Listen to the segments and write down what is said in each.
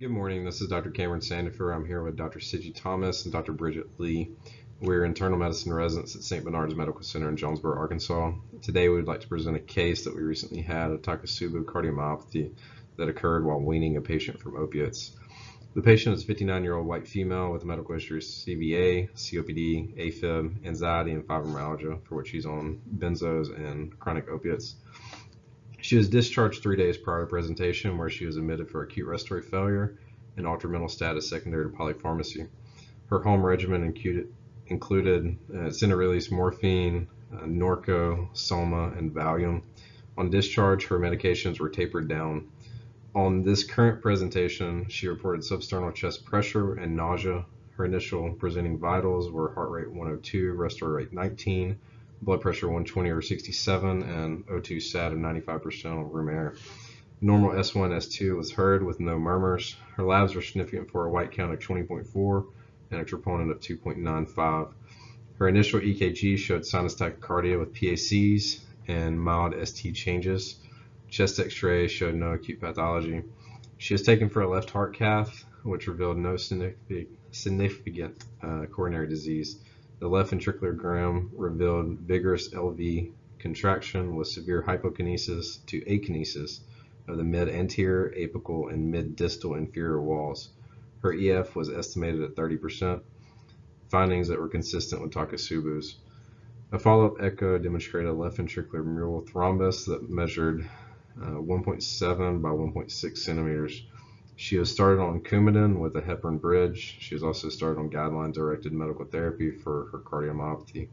Good morning. This is Dr. Cameron Sandifer. I'm here with Dr. Siji Thomas and Dr. Bridget Lee. We're internal medicine residents at St. Bernard's Medical Center in Jonesboro, Arkansas. Today we would like to present a case that we recently had of Takotsubo cardiomyopathy that occurred while weaning a patient from opiates. The patient is a 59-year-old white female with a medical history of CVA, COPD, AFib, anxiety, and fibromyalgia, for which she's on benzos and chronic opiates. She was discharged 3 days prior to presentation, where she was admitted for acute respiratory failure and altered mental status secondary to polypharmacy. Her home regimen included center-release morphine, Norco, Soma, and Valium. On discharge, her medications were tapered down. On this current presentation, she reported substernal chest pressure and nausea. Her initial presenting vitals were heart rate 102, respiratory rate 19, blood pressure 120/67, and O2 sat of 95% on room air. Normal S1, S2 was heard with no murmurs. Her labs were significant for a white count of 20.4 and a troponin of 2.95. Her initial EKG showed sinus tachycardia with PACs and mild ST changes. Chest X-ray showed no acute pathology. She was taken for a left heart cath, which revealed no significant coronary disease. The left ventriculogram revealed vigorous LV contraction with severe hypokinesis to akinesis of the mid-anterior, apical, and mid-distal inferior walls. Her EF was estimated at 30%, findings that were consistent with Takotsubo's. A follow-up echo demonstrated a left ventricular mural thrombus that measured 1.7 by 1.6 centimeters. She was started on Coumadin with a heparin bridge. She was also started on guideline-directed medical therapy for her cardiomyopathy.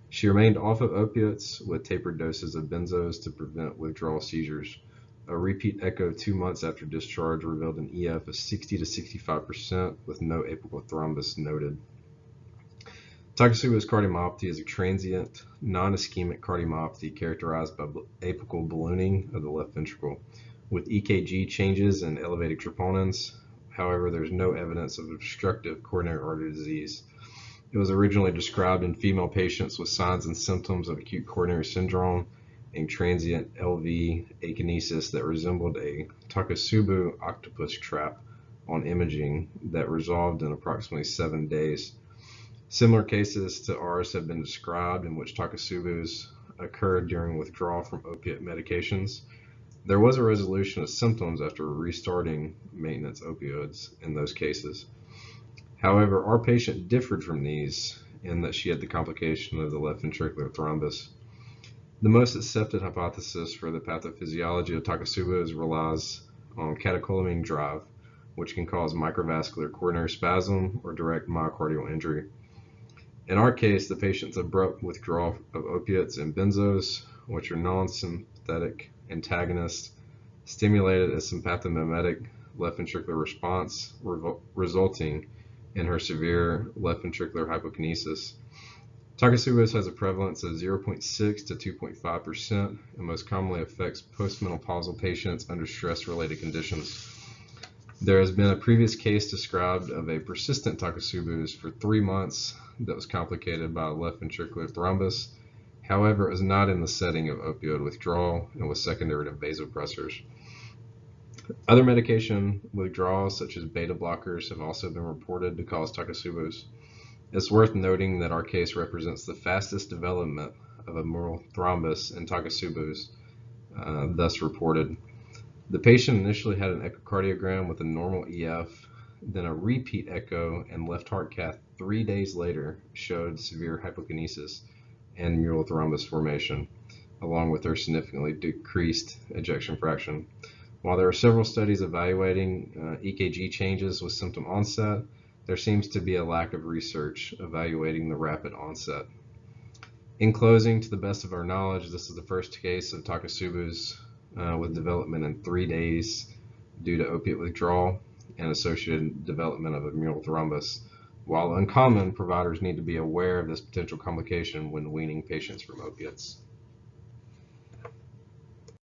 She remained off of opiates with tapered doses of benzos to prevent withdrawal seizures. A repeat echo 2 months after discharge revealed an EF of 60 to 65% with no apical thrombus noted. Takotsubo's cardiomyopathy is a transient, non-ischemic cardiomyopathy characterized by apical ballooning of the left ventricle, with EKG changes and elevated troponins. However, there's no evidence of obstructive coronary artery disease. It was originally described in female patients with signs and symptoms of acute coronary syndrome and transient LV akinesis that resembled a Takotsubo octopus trap on imaging that resolved in approximately 7 days. Similar cases to ours have been described in which Takotsubo's occurred during withdrawal from opiate medications. There was a resolution of symptoms after restarting maintenance opioids in those cases. However, our patient differed from these in that she had the complication of the left ventricular thrombus. The most accepted hypothesis for the pathophysiology of Takotsubo's relies on catecholamine drive, which can cause microvascular coronary spasm or direct myocardial injury. In our case, the patient's abrupt withdrawal of opiates and benzos, which are non-sympathetic antagonists, stimulated a sympathomimetic left ventricular response, resulting in her severe left ventricular hypokinesis. Takotsubo's has a prevalence of 0.6 to 2.5% and most commonly affects postmenopausal patients under stress-related conditions. There has been a previous case described of a persistent Takotsubo's for 3 months that was complicated by a left ventricular thrombus. However, it was not in the setting of opioid withdrawal and was secondary to vasopressors. Other medication withdrawals, such as beta blockers, have also been reported to cause Takotsubo's. It's worth noting that our case represents the fastest development of a mural thrombus in Takotsubo's thus reported. The patient initially had an echocardiogram with a normal EF, then a repeat echo and left heart cath 3 days later showed severe hypokinesis and mural thrombus formation, along with their significantly decreased ejection fraction. While there are several studies evaluating EKG changes with symptom onset, there seems to be a lack of research evaluating the rapid onset. In closing, to the best of our knowledge, this is the first case of Takotsubo's with development in 3 days due to opiate withdrawal and associated development of a mural thrombus. While uncommon, providers need to be aware of this potential complication when weaning patients from opiates.